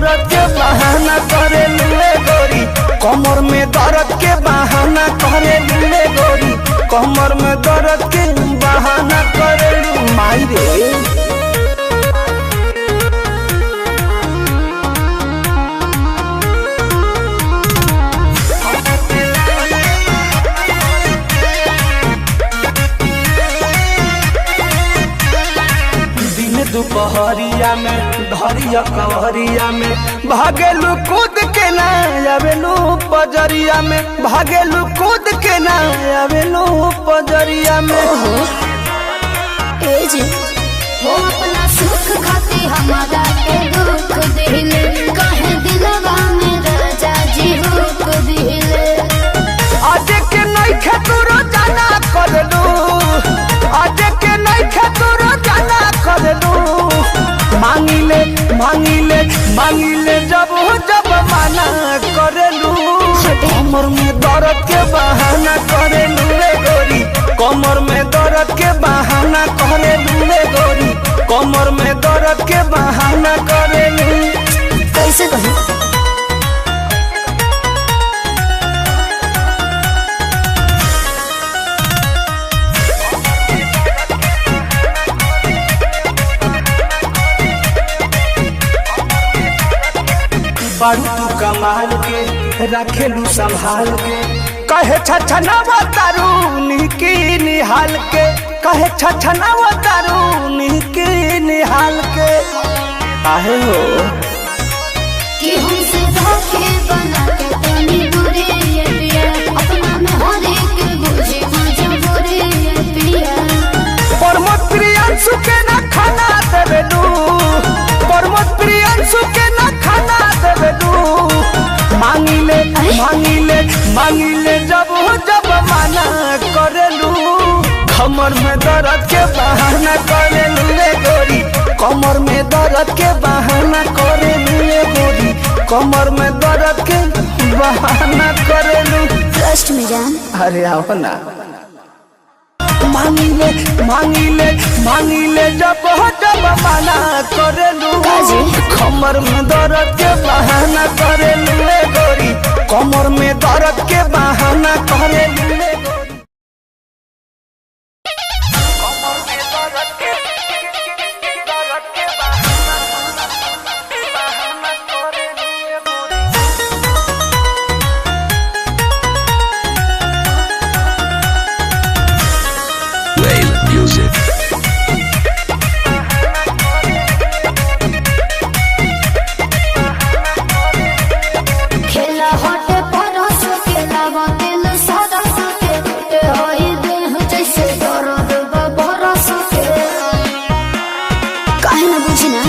दर्द के बहाना करे लुए गोरी, कमर में दर्द के बहाना करे लुए गोरी, कमर में दर्द के बहाना करे लू माई रे। दुपहरिया में धरिया कवरिया में भागेलू कूद के ना आवेलू पजरिया में, भागेलू कूद के ना आवेलू पजरिया में। वो अपना सुख खाती हमारा के दुख दिले, कहे दिलवा में राजा जी हुक दिले। आज के नहीं खेतुरो जाना कर लू, आज के नहीं खेतुरो जाना कर लू, मांगिले मांगिले मांगिले जब जब माना करेलू, कमर में दर्द के बहाना करेलू रे गोरी, कमर में दर्द के बहाना करेलू रे गोरी, कमर में दर्द के बहाना करेलू। कैसे कहूँ बारू तू कमाल के रखेलू संभाल के, कहे छछनावा तारू निकी निहाल के, कहे छछनावा तारू निकी निहाल के। आहे हो कि हमसे धोखे बना के तनी दूरी ये पिया, अपना में हर एक बुझे मजबूरी ये पिया। परमत प्रियांशु के ना खाना देवेलू, परमत प्रियांशु के ना खाना देवेलू, मांगिले मांगिले मांगिले जब जब माना करेलू, कमर में दर्द के बहाना करेलू रे गोरी, कमर में दर्द के बहाना करेलू रे गोरी, कमर में दर्द के बहाना करेलू। ट्रस्ट में जान। अरे आओ ना। मांगिले मांगिले मांगिले जब जब माना करेलू, कमर में दर्द के बहाना करेलू रे गोरी, कमर में दर्द के बहाना करेलू रे गोरी, कमर में दर्द के बहाना करेलू रे गोरी। खेला हटे परस के लावा दिल सरस के, ते होई देह जैसे दर्द बरस के। काहे ना बुझी ना